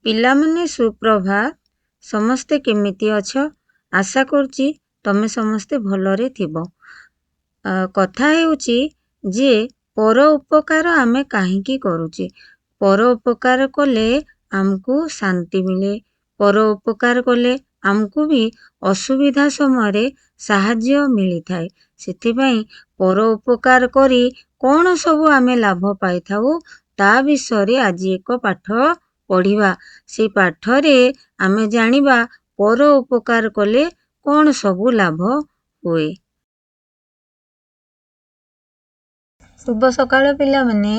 ପିଲାମାନେ ସୁପ୍ରଭାତ। ସମସ୍ତେ କେମିତି ଅଛ? ଆଶା କରୁଛି ତମେ ସମସ୍ତେ ଭଲରେ ଥିବ। କଥା ହେଉଛି ଯେ ପର ଉପକାର ଆମେ କାହିଁକି କରୁଛେ? ପର ଉପକାର କଲେ ଆମକୁ ଶାନ୍ତି ମିଳେ। ପର ଉପକାର କଲେ ଆମକୁ ବି ଅସୁବିଧା ସମୟରେ ସାହାଯ୍ୟ ମିଳିଥାଏ। ସେଥିପାଇଁ ପର ଉପକାର କରି କ'ଣ ସବୁ ଆମେ ଲାଭ ପାଇଥାଉ ତା ବିଷୟରେ ଆଜି ଏକ ପାଠ ପଢ଼ିବା। ସେଇ ପାଠରେ ଆମେ ଜାଣିବା ପର ଉପକାର କଲେ କ'ଣ ସବୁ ଲାଭ ହୁଏ। ଶୁଭ ସକାଳ ପିଲାମାନେ।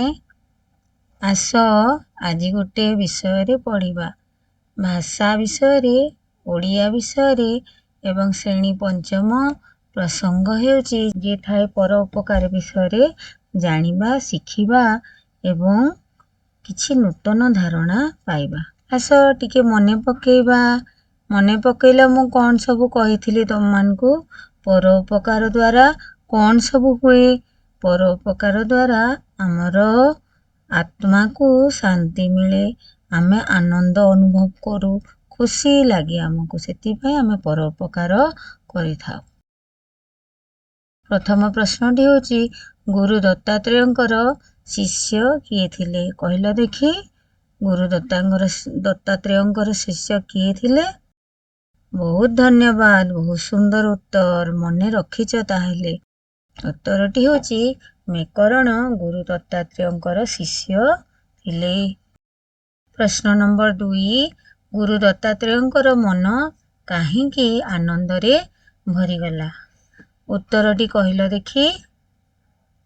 ଆସ ଆଜି ଗୋଟେ ବିଷୟରେ ପଢ଼ିବା। ଭାଷା ବିଷୟରେ, ଓଡ଼ିଆ ବିଷୟରେ ଏବଂ ଶ୍ରେଣୀ ପଞ୍ଚମ ପ୍ରସଙ୍ଗ ହେଉଛି ଯେ ଥାଏ ପର ଉପକାର ବିଷୟରେ ଜାଣିବା, ଶିଖିବା ଏବଂ କିଛି ନୂତନ ଧାରଣା ପାଇବା। ଆସ ଟିକେ ମନେ ପକେଇବା। ମନେ ପକେଇଲା ମୁଁ କ'ଣ ସବୁ କହିଥିଲି ତମମାନଙ୍କୁ? ପର ଉପକାର ଦ୍ୱାରା କ'ଣ ସବୁ ହୁଏ? ପର ଉପକାର ଦ୍ୱାରା ଆମର ଆତ୍ମାକୁ ଶାନ୍ତି ମିଳେ। ଆମେ ଆନନ୍ଦ ଅନୁଭବ କରୁ, ଖୁସି ଲାଗେ ଆମକୁ। ସେଥିପାଇଁ ଆମେ ପର ଉପକାର କରିଥାଉ। ପ୍ରଥମ ପ୍ରଶ୍ନଟି ହେଉଛି ଗୁରୁ ଦତ୍ତାତ୍ରେୟଙ୍କର ଶିଷ୍ୟ କିଏ ଥିଲେ? କହିଲ ଦେଖି। ଗୁରୁ ଦତ୍ତାତ୍ରେୟଙ୍କର ଶିଷ୍ୟ କିଏ ଥିଲେ? ବହୁତ ଧନ୍ୟବାଦ। ବହୁତ ସୁନ୍ଦର ଉତ୍ତର। ମନେ ରଖିଛ ତାହେଲେ। ଉତ୍ତରଟି ହେଉଛି ମେକରଣ ଗୁରୁ ଦତ୍ତାତ୍ରେୟଙ୍କର ଶିଷ୍ୟ ଥିଲେ। ପ୍ରଶ୍ନ ନମ୍ବର 2, ଗୁରୁ ଦତ୍ତାତ୍ରେୟଙ୍କର ମନ କାହିଁକି ଆନନ୍ଦରେ ଭରିଗଲା? ଉତ୍ତରଟି କହିଲ ଦେଖି।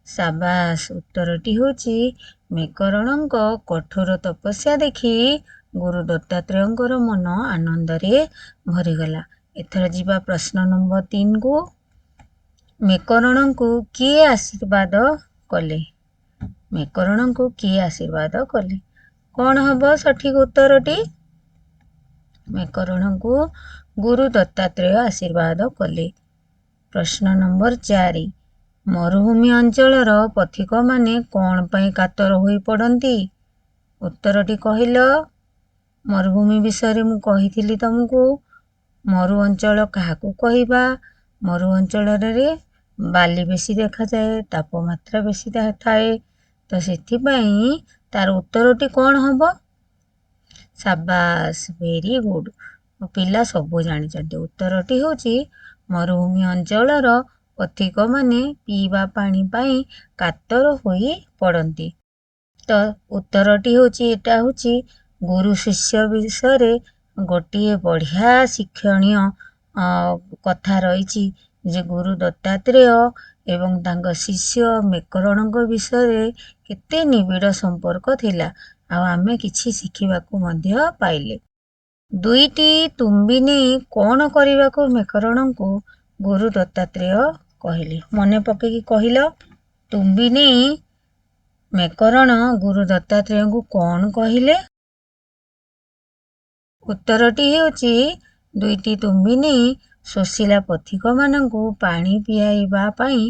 ସାବାସ୍। ଉତ୍ତରଟି ହେଉଛି ମେକରଣଙ୍କ କଠୋର ତପସ୍ୟା ଦେଖି ଗୁରୁ ଦତ୍ତାତ୍ରେୟଙ୍କର ମନ ଆନନ୍ଦରେ ଭରିଗଲା। ଏଥର ଯିବା ପ୍ରଶ୍ନ ନମ୍ବର 3କୁ। ମେକରଣଙ୍କୁ କିଏ ଆଶୀର୍ବାଦ କଲେ? ମେକରଣଙ୍କୁ କିଏ ଆଶୀର୍ବାଦ କଲେ? କ'ଣ ହେବ ସଠିକ ଉତ୍ତରଟି? ମେକରଣଙ୍କୁ ଗୁରୁ ଦତ୍ତାତ୍ରେୟ ଆଶୀର୍ବାଦ କଲେ। ପ୍ରଶ୍ନ ନମ୍ବର 4, ମରୁଭୂମି ଅଞ୍ଚଳର ପଥିକମାନେ କ'ଣ ପାଇଁ କାତର ହୋଇ ପଡ଼ନ୍ତି? ଉତ୍ତରଟି କହିଲ। ମରୁଭୂମି ବିଷୟରେ ମୁଁ କହିଥିଲି ତମକୁ। ମରୁ ଅଞ୍ଚଳ କାହାକୁ କହିବା? ମରୁ ଅଞ୍ଚଳରେ ବାଲି ବେଶୀ ଦେଖାଯାଏ, ତାପମାତ୍ରା ବେଶୀ ଥାଏ। ତ ସେଥିପାଇଁ ତାର ଉତ୍ତରଟି କ'ଣ ହେବ? ସାବାସ୍, ଭେରି ଗୁଡ୍। ପିଲା ସବୁ ଜାଣିଛନ୍ତି। ଉତ୍ତରଟି ହେଉଛି ମରୁଭୂମି ଅଞ୍ଚଳର ପଥିକମାନେ ପିଇବା ପାଣି ପାଇଁ କାତର ହୋଇ ପଡ଼ନ୍ତି। ତ ଉତ୍ତରଟି ହେଉଛି ଏଟା ହେଉଛି ଗୁରୁ ଶିଷ୍ୟ ବିଷୟରେ ଗୋଟିଏ ବଢ଼ିଆ ଶିକ୍ଷଣୀୟ କଥା ରହିଛି ଯେ ଗୁରୁ ଦତ୍ତାତ୍ରେୟ ଏବଂ ତାଙ୍କ ଶିଷ୍ୟ ମେକରଣଙ୍କ ବିଷୟରେ କେତେ ନିବିଡ଼ ସମ୍ପର୍କ ଥିଲା। ଆଉ ଆମେ କିଛି ଶିଖିବାକୁ ମଧ୍ୟ ପାଇଲେ। 2ଟି ତୁମ୍ବି ନେଇ କ'ଣ କରିବାକୁ ମେକରଣଙ୍କୁ ଗୁରୁ ଦତ୍ତାତ୍ରେୟ କହିଲେ? ମନେ ପକେଇକି କହିଲ। ତୁମ୍ବି ନେଇ ମେକରଣ ଗୁରୁ ଦତ୍ତାତ୍ରେୟଙ୍କୁ କ'ଣ କହିଲେ? ଉତ୍ତରଟି ହେଉଛି 2ଟି ତୁମ୍ବି ନେଇ ଶୋଷିଲା ପଥିକମାନଙ୍କୁ ପାଣି ପିଆଇବା ପାଇଁ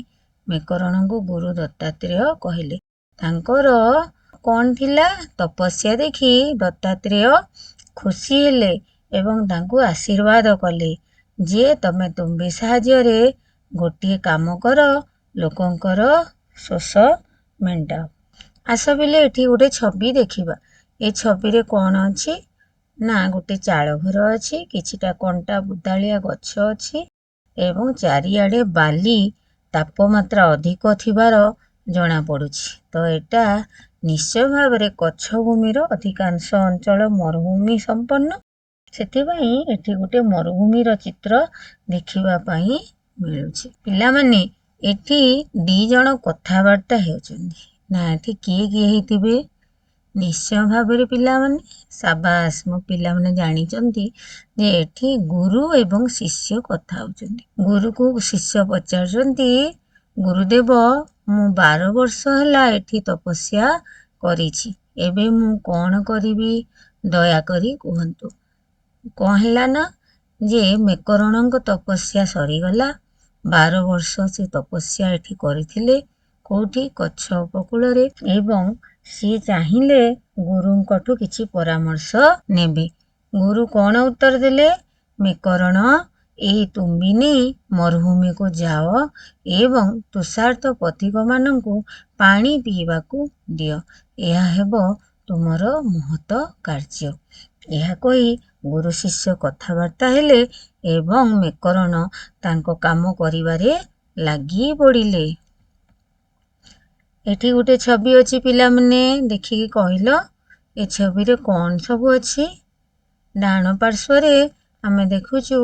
ମେକରଣଙ୍କୁ ଗୁରୁ ଦତ୍ତାତ୍ରେୟ କହିଲେ। ତାଙ୍କର କ'ଣ ଥିଲା? ତପସ୍ୟା ଦେଖି ଦତ୍ତାତ୍ରେୟ ଖୁସି ହେଲେ ଏବଂ ତାଙ୍କୁ ଆଶୀର୍ବାଦ କଲେ ଯେ ତମେ ତୁମ୍ବି ସାହାଯ୍ୟରେ ଗୋଟିଏ କାମ କର, ଲୋକଙ୍କର ଶୋଷ ମେଣ୍ଟାଅ। ଆସ ପିଲେ ଏଠି ଗୋଟେ ଛବି ଦେଖିବା। ଏ ଛବିରେ କ'ଣ ଅଛି? ନା ଗୋଟେ ଚାଳ ଘର ଅଛି, କିଛିଟା କଣ୍ଟା ବୁଦାଳିଆ ଗଛ ଅଛି ଏବଂ ଚାରିଆଡ଼େ ବାଲି, ତାପମାତ୍ରା ଅଧିକ ଥିବାର ଜଣାପଡ଼ୁଛି। ତ ଏଟା ନିଶ୍ଚୟ ଭାବରେ କଚ୍ଛ ଭୂମିର ଅଧିକାଂଶ ଅଞ୍ଚଳ ମରୁଭୂମି ସମ୍ପନ୍ନ। ସେଥିପାଇଁ ଏଠି ଗୋଟେ ମରୁଭୂମିର ଚିତ୍ର ଦେଖିବା ପାଇଁ ମିଳୁଛି। ପିଲାମାନେ ଏଠି 2 ଜଣ କଥାବାର୍ତ୍ତା ହେଉଛନ୍ତି। ନା ଏଠି କିଏ କିଏ ହେଇଥିବେ? ନିଶ୍ଚୟ ଭାବରେ ପିଲାମାନେ। ସାବାସ୍, ମୋ ପିଲାମାନେ ଜାଣିଛନ୍ତି ଯେ ଏଠି ଗୁରୁ ଏବଂ ଶିଷ୍ୟ କଥା ହେଉଛନ୍ତି। ଗୁରୁକୁ ଶିଷ୍ୟ ପଚାରୁଛନ୍ତି, ଗୁରୁଦେବ, ମୁଁ 12 ବର୍ଷ ହେଲା ଏଠି ତପସ୍ୟା କରିଛି। ଏବେ ମୁଁ କ'ଣ କରିବି? ଦୟାକରି କୁହନ୍ତୁ। କ'ଣ ହେଲା ନା ଯେ ମେକରଣଙ୍କ ତପସ୍ୟା ସରିଗଲା। 12 ବର୍ଷ ସେ ତପସ୍ୟା ଏଠି କରିଥିଲେ। କୋଉଠି? କଚ୍ଛ ଉପକୂଳରେ। ଏବଂ ସିଏ ଚାହିଁଲେ ଗୁରୁଙ୍କଠୁ କିଛି ପରାମର୍ଶ ନେବେ। ଗୁରୁ କ'ଣ ଉତ୍ତର ଦେଲେ? ମେକରଣ, ଏଇ ତୁମ୍ବି ନେଇ ମରୁଭୂମିକୁ ଯାଅ ଏବଂ ତୁଷାର୍ତ ପଥିକମାନଙ୍କୁ ପାଣି ପିଇବାକୁ ଦିଅ। ଏହା ହେବ ତୁମର ମହତ କାର୍ଯ୍ୟ। ଏହା କହି ଗୁରୁ ଶିଷ୍ୟ କଥାବାର୍ତ୍ତା ହେଲେ ଏବଂ ମେକରଣ ତାଙ୍କ କାମ କରିବାରେ ଲାଗି ପଡ଼ିଲେ। ଏଠି ଗୋଟେ ଛବି ଅଛି, ପିଲାମାନେ ଦେଖିକି କହିଲ ଏ ଛବିରେ କ'ଣ ସବୁ ଅଛି? ଡାହାଣ ପାର୍ଶ୍ୱରେ ଆମେ ଦେଖୁଛୁ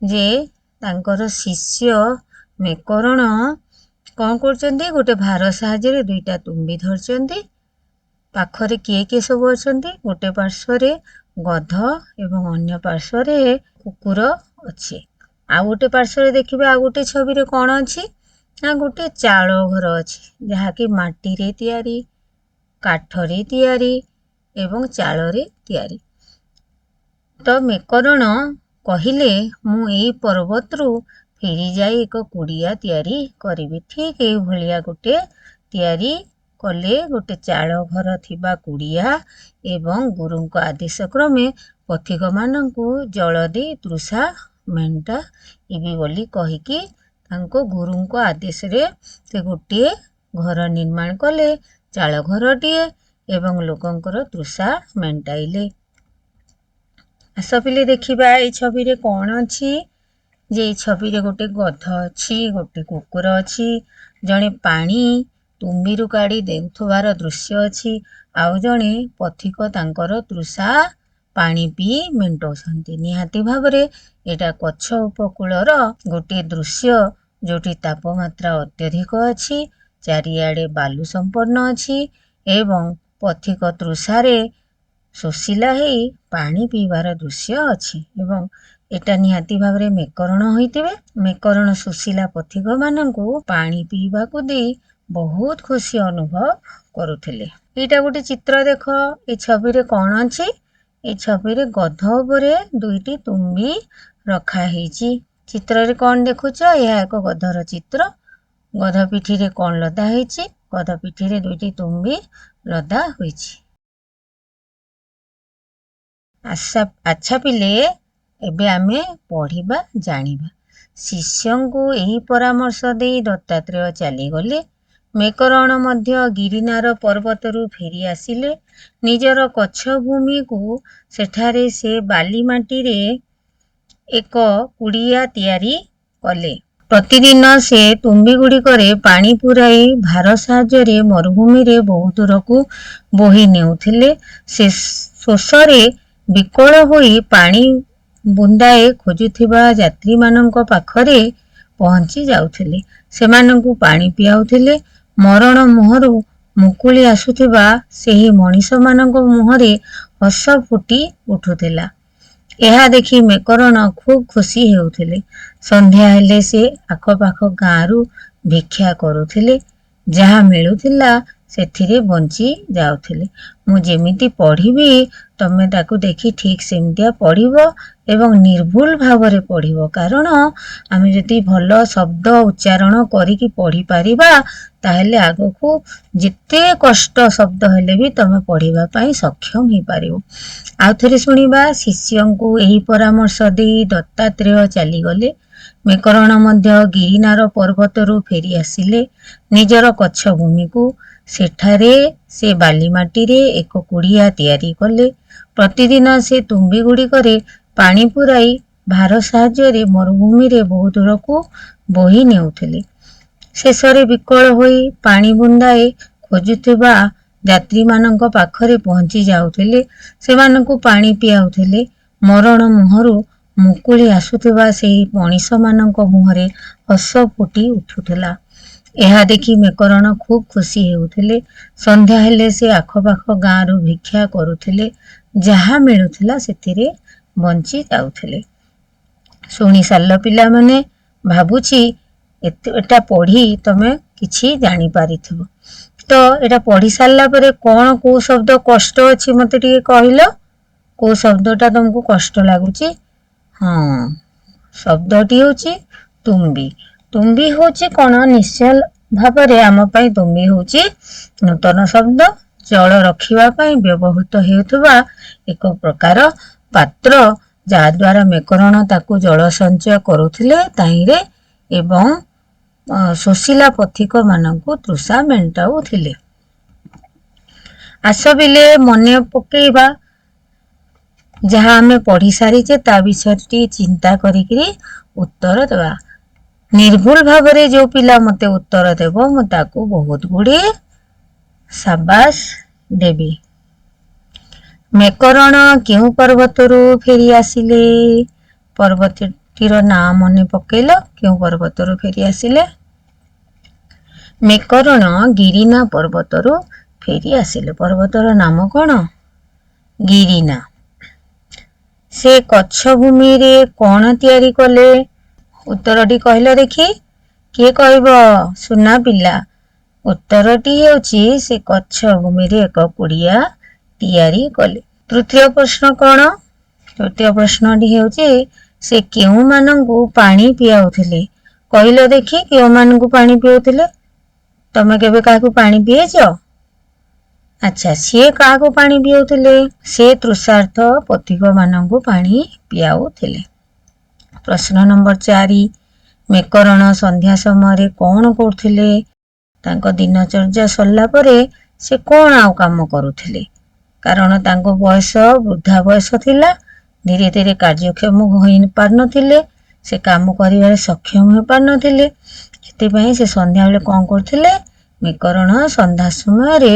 ଯେ ତାଙ୍କର ଶିଷ୍ୟ ମେକରଣ କ'ଣ କରୁଛନ୍ତି? ଗୋଟେ ଭାର ସାହାଯ୍ୟରେ ଦୁଇଟା ତୁମ୍ବି ଧରିଛନ୍ତି। ପାଖରେ କିଏ କିଏ ସବୁ ଅଛନ୍ତି? ଗୋଟେ ପାର୍ଶ୍ୱରେ ଗଧ ଏବଂ ଅନ୍ୟ ପାର୍ଶ୍ୱରେ କୁକୁର ଅଛି। ଆଉ ଗୋଟେ ପାର୍ଶ୍ୱରେ ଦେଖିବେ ଆଉ ଗୋଟେ ଛବିରେ କ'ଣ ଅଛି ନା ଗୋଟେ ଚାଳ ଘର ଅଛି, ଯାହାକି ମାଟିରେ ତିଆରି, କାଠରେ ତିଆରି ଏବଂ ଚାଳରେ ତିଆରି। ତ ମେକରଣ କହିଲେ, ମୁଁ ଏଇ ପର୍ବତରୁ ଫେରିଯାଇ ଏକ କୁଡ଼ିଆ ତିଆରି କରିବି। ଠିକ୍ ଏଇଭଳିଆ ଗୋଟେ ତିଆରି କଲେ, ଗୋଟେ ଚାଳ ଘର ଥିବା କୁଡ଼ିଆ ଏବଂ ଗୁରୁଙ୍କ ଆଦେଶ କ୍ରମେ ପଥିକମାନଙ୍କୁ ଜଳ ଦେଇ ତୃଷା ମେଣ୍ଟାଇବି ବୋଲି କହିକି ତାଙ୍କ ଗୁରୁଙ୍କ ଆଦେଶରେ ସେ ଗୋଟିଏ ଘର ନିର୍ମାଣ କଲେ, ଚାଳ ଘରଟିଏ, ଏବଂ ଲୋକଙ୍କର ତୃଷା ମେଣ୍ଟାଇଲେ। ଆସ ପିଲେ ଦେଖିବା ଏଇ ଛବିରେ କ'ଣ ଅଛି। ଯେ ଏଇ ଛବିରେ ଗୋଟେ ଗଧ ଅଛି, ଗୋଟେ କୁକୁର ଅଛି, ଜଣେ ପାଣି ତୁମ୍ବିରୁ କାଢ଼ି ଦେଉଥିବାର ଦୃଶ୍ୟ ଅଛି, ଆଉ ଜଣେ ପଥିକ ତାଙ୍କର ତୃଷା ପାଣି ପିଇ ମେଣ୍ଟାଉଛନ୍ତି। ନିହାତି ଭାବରେ ଏଇଟା କଚ୍ଛ ଉପକୂଳର ଗୋଟିଏ ଦୃଶ୍ୟ, ଯୋଉଠି ତାପମାତ୍ରା ଅତ୍ୟଧିକ ଅଛି, ଚାରିଆଡ଼େ ବାଲୁ ସମ୍ପନ୍ନ ଅଛି ଏବଂ ପଥିକ ତୃଷାରେ ଶୋଷିଲା ହେଇ ପାଣି ପିଇବାର ଦୃଶ୍ୟ ଅଛି ଏବଂ ଏଟା ନିହାତି ଭାବରେ ମେକରଣ ହୋଇଥିବେ। ମେକରଣ ଶୋଷିଲା ପଥିକମାନଙ୍କୁ ପାଣି ପିଇବାକୁ ଦେଇ ବହୁତ ଖୁସି ଅନୁଭବ କରୁଥିଲେ। ଏଇଟା ଗୋଟେ ଚିତ୍ର ଦେଖ। ଏ ଛବିରେ କ'ଣ ଅଛି? ଏ ଛବିରେ ଗଧ ଉପରେ ଦୁଇଟି ତୁମ୍ବି ରଖା ହେଇଛି। ଚିତ୍ରରେ କ'ଣ ଦେଖୁଛ? ଏହା ଏକ ଗଧର ଚିତ୍ର। ଗଧ ପିଠିରେ କ'ଣ ଲଦା ହେଇଛି? ଗଧ ପିଠିରେ ଦୁଇଟି ତୁମ୍ବି ଲଦା ହୋଇଛି। ଆଚ୍ଛା ପିଲେ, ଏବେ ଆମେ ପଢ଼ିବା ଜାଣିବା। ଶିଷ୍ୟଙ୍କୁ ଏହି ପରାମର୍ଶ ଦେଇ ଦତ୍ତାତ୍ରେୟ ଚାଲିଗଲେ। ମେକରଣ ମଧ୍ୟ ଗିରିନାର ପର୍ବତରୁ ଫେରି ଆସିଲେ। ନିଜର କଚ୍ଛ ଭୂମିକୁ ସେଠାରେ ସେ ବାଲି ମାଟିରେ ଏକ କୁଡ଼ିଆ ତିଆରି କଲେ। ପ୍ରତିଦିନ ସେ ତୁମ୍ବିଗୁଡ଼ିକରେ ପାଣି ପୁରାଇ ଭାର ସାହାଯ୍ୟରେ ମରୁଭୂମିରେ ବହୁ ଦୂରକୁ ବୋହି ନେଉଥିଲେ। ସେ ଶୋଷରେ ବିକଳ ହୋଇ ପାଣି ବୁନ୍ଦାଏ ଖୋଜୁଥିବା ଯାତ୍ରୀମାନଙ୍କ ପାଖରେ ପହଞ୍ଚି ଯାଉଥିଲେ। ସେମାନଙ୍କୁ ପାଣି ପିଆଉଥିଲେ। ମରଣ ମୁହଁରୁ ମୁକୁଳି ଆସୁଥିବା ସେହି ମଣିଷମାନଙ୍କ ମୁହଁରେ ହସ ଫୁଟି ଉଠୁଥିଲା। ଏହା ଦେଖି ମେକରଣ ଖୁବ୍ ଖୁସି ହେଉଥିଲେ। ସନ୍ଧ୍ୟା ହେଲେ ସେ ଆଖପାଖ ଗାଁରୁ ଭିକ୍ଷା କରୁଥିଲେ। ଯାହା ମିଳୁଥିଲା ସେଥିରେ ବଞ୍ଚି ଯାଉଥିଲେ। ମୁଁ ଯେମିତି ପଢ଼ିବି, ତମେ ତାକୁ ଦେଖି ଠିକ୍ ସେମିତିଆ ପଢ଼ିବ ଏବଂ ନିର୍ଭୁଲ ଭାବରେ ପଢ଼ିବ। କାରଣ ଆମେ ଯଦି ଭଲ ଶବ୍ଦ ଉଚ୍ଚାରଣ କରିକି ପଢ଼ିପାରିବା, ତାହେଲେ ଆଗକୁ ଯେତେ କଷ୍ଟ ଶବ୍ଦ ହେଲେ ବି ତମେ ପଢ଼ିବା ପାଇଁ ସକ୍ଷମ ହେଇପାରିବ। ଆଉ ଥରେ ଶୁଣିବା। ଶିଷ୍ୟଙ୍କୁ ଏହି ପରାମର୍ଶ ଦେଇ ଦତ୍ତାତ୍ରେୟ ଚାଲିଗଲେ। ମେକରଣ ମଧ୍ୟ ଗିରିନାର ପର୍ବତରୁ ଫେରି ଆସିଲେ ନିଜର କଚ୍ଛ ଭୂମିକୁ। ସେଠାରେ ସେ ବାଲିମାଟିରେ ଏକ କୁଡ଼ିଆ ତିଆରି କଲେ। ପ୍ରତିଦିନ ସେ ତୁମ୍ବିଗୁଡ଼ିକରେ ପାଣି ପୁରାଇ ଭାର ସାହାଯ୍ୟରେ ମରୁଭୂମିରେ ବହୁ ଦୂରକୁ ବୋହି ନେଉଥିଲେ। ଶେଷରେ ବିକଳ ହୋଇ ପାଣି ବୁନ୍ଦାଏ ଖୋଜୁଥିବା ଯାତ୍ରୀମାନଙ୍କ ପାଖରେ ପହଞ୍ଚି ଯାଉଥିଲେ। ସେମାନଙ୍କୁ ପାଣି ପିଆଉଥିଲେ। ମରଣ ମୁହଁରୁ ମୁକୁଳି ଆସୁଥିବା ସେହି ମଣିଷମାନଙ୍କ ମୁହଁରେ ହସ ଫୁଟି ଉଠୁଥିଲା। ଏହା ଦେଖି ମେକରଣ ଖୁବ୍ ଖୁସି ହେଉଥିଲେ। ସନ୍ଧ୍ୟା ହେଲେ ସେ ଆଖପାଖ ଗାଁରୁ ଭିକ୍ଷା କରୁଥିଲେ। ଯାହା ମିଳୁଥିଲା ସେଥିରେ ବଞ୍ଚି ଯାଉଥିଲେ। ଶୁଣି ସାରିଲ ପିଲାମାନେ? ଭାବୁଛି ଏଟା ପଢ଼ି ତମେ କିଛି ଜାଣିପାରିଥିବ। ତ ଏଟା ପଢ଼ି ସାରିଲା ପରେ କ'ଣ କୋଉ ଶବ୍ଦ କଷ୍ଟ ଅଛି ମତେ ଟିକେ କହିଲ? କୋଉ ଶବ୍ଦଟା ତମକୁ କଷ୍ଟ ଲାଗୁଛି? ହଁ, ଶବ୍ଦଟି ହେଉଛି ତୁମ୍ବି। ତୁମ୍ବି ହେଉଛି କ'ଣ? ନିଶ୍ଚୟ ଭାବରେ ଆମ ପାଇଁ ତୁମ୍ବି ହେଉଛି ନୂତନ ଶବ୍ଦ, ଜଳ ରଖିବା ପାଇଁ ବ୍ୟବହୃତ ହେଉଥିବା ଏକ ପ୍ରକାର ପାତ୍ର, ଯାହାଦ୍ୱାରା ମେକରଣ ତାକୁ ଜଳ ସଞ୍ଚୟ କରୁଥିଲେ ତାହିଁରେ ଏବଂ ଶୋଷିଲା ପଥିକ ମାନଙ୍କୁ ତୃଷା ମେଣ୍ଟାଉଥିଲେ। ଆସବିଲେ ମନେ ପକେଇବା ଯାହା ଆମେ ପଢି ସାରିଛେ ତା ବିଷୟରେ ଟିକେ ଚିନ୍ତା କରିକିରି ଉତ୍ତର ଦେବା। ନିର୍ଭୁଲ ଭାବରେ ଯେଉଁ ପିଲା ମତେ ଉତ୍ତର ଦେବ ମୁଁ ତାକୁ ବହୁତ ଗୁଡ଼ିଏ ସାବାସ ଦେବି। ମେକରଣ କେଉଁ ପର୍ବତରୁ ଫେରି ଆସିଲେ? ପର୍ବତଟିର ନାଁ ମନେ ପକେଇଲ। କେଉଁ ପର୍ବତରୁ ଫେରି ଆସିଲେ? ମେକରଣ ଗିରିନା ପର୍ବତରୁ ଫେରି ଆସିଲେ। ପର୍ବତର ନାମ କଣ? ଗିରିନା। ସେ କଚ୍ଛ ଭୂମିରେ କଣ ତିଆରି କଲେ? ଉତ୍ତରଟି କହିଲ ଦେଖି। କିଏ କହିବ? ସୁନା ପିଲା। ଉତ୍ତରଟି ହେଉଛି ସେ କଚ୍ଛ ଭୂମିରେ ଏକ କୁଡ଼ିଆ ତିଆରି କଲେ। ତୃତୀୟ ପ୍ରଶ୍ନ କଣ? ତୃତୀୟ ପ୍ରଶ୍ନଟି ହେଉଛି ସେ କେଉଁମାନଙ୍କୁ ପାଣି ପିଆଉଥିଲେ? କହିଲ ଦେଖି କେଉଁମାନଙ୍କୁ ପାଣି ପିଆଉଥିଲେ? ତମେ କେବେ କାହାକୁ ପାଣି ପିଏଛ? ଆଚ୍ଛା, ସିଏ କାହାକୁ ପାଣି ପିଆଉଥିଲେ? ସେ ତୃଷାର୍ଥ ପଥିକ ମାନଙ୍କୁ ପାଣି ପିଆଉଥିଲେ। ପ୍ରଶ୍ନ ନମ୍ବର 4, ମେକରଣ ସନ୍ଧ୍ୟା ସମୟରେ କଣ କରୁଥିଲେ? ତାଙ୍କ ଦିନଚର୍ଯ୍ୟା ସରିଲା ପରେ ସେ କଣ ଆଉ କାମ କରୁଥିଲେ? କାରଣ ତାଙ୍କ ବୟସ ବୃଦ୍ଧା ବୟସ ଥିଲା, ଧୀରେ ଧୀରେ କାର୍ଯ୍ୟକ୍ଷମ ହୋଇପାରୁନଥିଲେ, ସେ କାମ କରିବାରେ ସକ୍ଷମ ହୋଇପାରୁନଥିଲେ। ସେଥିପାଇଁ ସେ ସନ୍ଧ୍ୟାବେଳେ କଣ କରୁଥିଲେ? ମେକରଣ ସନ୍ଧ୍ୟା ସମୟରେ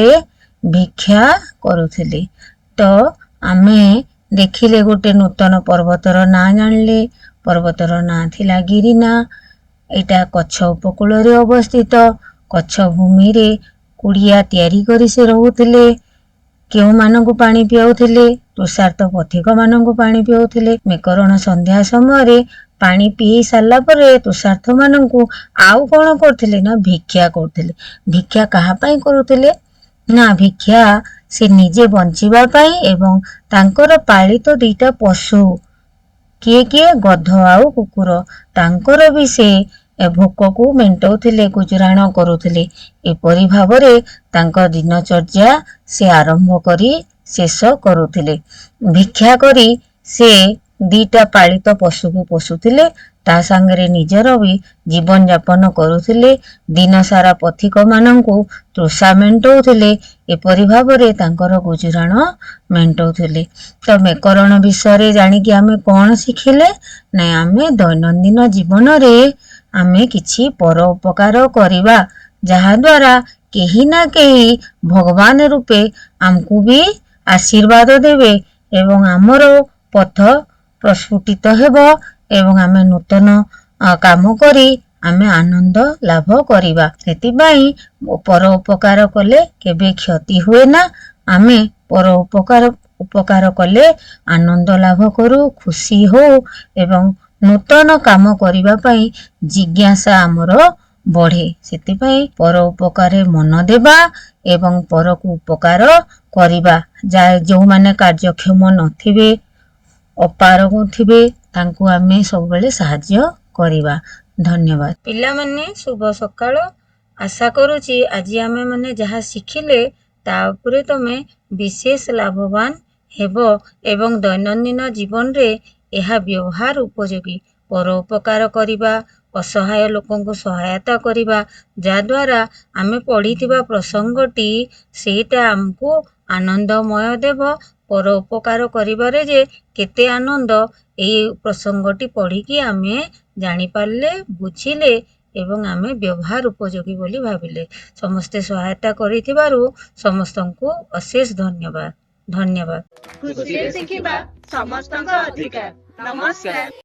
ଭିକ୍ଷା କରୁଥିଲେ। ତ ଆମେ ଦେଖିଲେ ଗୋଟେ ନୂତନ ପର୍ବତର ନାଁ ଜାଣିଲେ। ପର୍ବତର ନାଁ ଥିଲା ଗିରିନା। ଏଇଟା କଚ୍ଛ ଉପକୂଳରେ ଅବସ୍ଥିତ। କଚ୍ଛ ଭୂମିରେ କୁଡ଼ିଆ ତିଆରି କରି ସେ ରହୁଥିଲେ। କେଉଁମାନଙ୍କୁ ପାଣି ପିଆଉଥିଲେ? ତୃଷାର୍ଥ ପଥିକ ମାନଙ୍କୁ ପାଣି ପିଆଉଥିଲେ। ମେକରଣ ସନ୍ଧ୍ୟା ସମୟରେ ପାଣି ପିଇ ସାରିଲା ପରେ ତୃଷାର୍ଥ ମାନଙ୍କୁ ଆଉ କଣ କରୁଥିଲେ? ନା ଭିକ୍ଷା କରୁଥିଲେ। ଭିକ୍ଷା କାହା ପାଇଁ କରୁଥିଲେ? ନା ଭିକ୍ଷା ସେ ନିଜେ ବଞ୍ଚିବା ପାଇଁ ଏବଂ ତାଙ୍କର ପାଳିତ 2ଟା ପଶୁ, କିଏ କିଏ? ଗଧ ଆଉ କୁକୁର, ତାଙ୍କର ବି ସେ ଭୋକକୁ ମେଣ୍ଟାଉଥିଲେ, ଗୁଜୁରାଣ କରୁଥିଲେ। ଏପରି ଭାବରେ ତାଙ୍କ ଦିନଚର୍ଯ୍ୟା ସେ ଆରମ୍ଭ କରି ଶେଷ କରୁଥିଲେ। ଭିକ୍ଷା କରି ସେ 2ଟା ପାଳିତ ପଶୁକୁ ପୋଷୁଥିଲେ, ତା ସାଙ୍ଗରେ ନିଜର ବି ଜୀବନ ଯାପନ କରୁଥିଲେ। ଦିନ ସାରା ପଥିକ ମାନଙ୍କୁ ତୃଷା ମେଣ୍ଟାଉଥିଲେ। ଏପରି ଭାବରେ ତାଙ୍କର ଗୁଜୁରାଣ ମେଣ୍ଟାଉଥିଲେ। ତ ମେକରଣ ବିଷୟରେ ଜାଣିକି ଆମେ କଣ ଶିଖିଲେ? ନାଇଁ, ଆମେ ଦୈନନ୍ଦିନ ଜୀବନରେ ଆମେ କିଛି ପର ଉପକାର କରିବା, ଯାହାଦ୍ୱାରା କେହି ନା କେହି ଭଗବାନ ରୂପେ ଆମକୁ ବି ଆଶୀର୍ବାଦ ଦେବେ ଏବଂ ଆମର ପଥ ପ୍ରସ୍ଫୁଟିତ ହେବ ଏବଂ ଆମେ ନୂତନ କାମ କରି ଆମେ ଆନନ୍ଦ ଲାଭ କରିବା। ସେଥିପାଇଁ ପର ଉପକାର କଲେ କେବେ କ୍ଷତି ହୁଏ ନା। ଆମେ ପର ଉପକାର କଲେ ଆନନ୍ଦ ଲାଭ କରୁ, ଖୁସି ହଉ ଏବଂ ନୂତନ କାମ କରିବା ପାଇଁ ଜିଜ୍ଞାସା ଆମର ବଢେ। ସେଥିପାଇଁ ପର ଉପକାରରେ ମନ ଦେବା ଏବଂ ପରକୁ ଉପକାର କରିବା। ଯେଉଁମାନେ କାର୍ଯ୍ୟକ୍ଷମ ନଥିବେ, ଅପାରଗ ଥିବେ, ତାଙ୍କୁ ଆମେ ସବୁବେଳେ ସାହାଯ୍ୟ କରିବା। ଧନ୍ୟବାଦ। ପିଲାମାନେ, ଶୁଭ ସକାଳ। ଆଶା କରୁଛି ଆଜି ଆମେ ମାନେ ଯାହା ଶିଖିଲେ ତା ଉପରେ ତମେ ବିଶେଷ ଲାଭବାନ ହେବ ଏବଂ ଦୈନନ୍ଦିନ ଜୀବନରେ ଏହା ବ୍ୟବହାର ଉପଯୋଗୀ। ପର ଉପକାର କରିବା, ଅସହାୟ ଲୋକଙ୍କୁ ସହାୟତା କରିବା, ଯାଦ୍ୱାରା ଆମେ ପଢ଼ିଥିବା ପ୍ରସଙ୍ଗଟି ସେଇଟା ଆମକୁ ଆନନ୍ଦମୟ ଦେବ। ପର ଉପକାର କରିବାରେ ଯେ କେତେ ଆନନ୍ଦ, ଏଇ ପ୍ରସଙ୍ଗଟି ପଢ଼ିକି ଆମେ ଜାଣିପାରିଲେ, ବୁଝିଲେ ଏବଂ ଆମେ ବ୍ୟବହାର ଉପଯୋଗୀ ବୋଲି ଭାବିଲେ। ସମସ୍ତେ ସହାୟତା କରିଥିବାରୁ ସମସ୍ତଙ୍କୁ ଅଶେଷ ଧନ୍ୟବାଦ। ଧନ୍ୟବାଦ। ଖୁସିରେ ଶିଖିବା ସମସ୍ତଙ୍କ ଅଧିକାର। ନମସ୍କାର।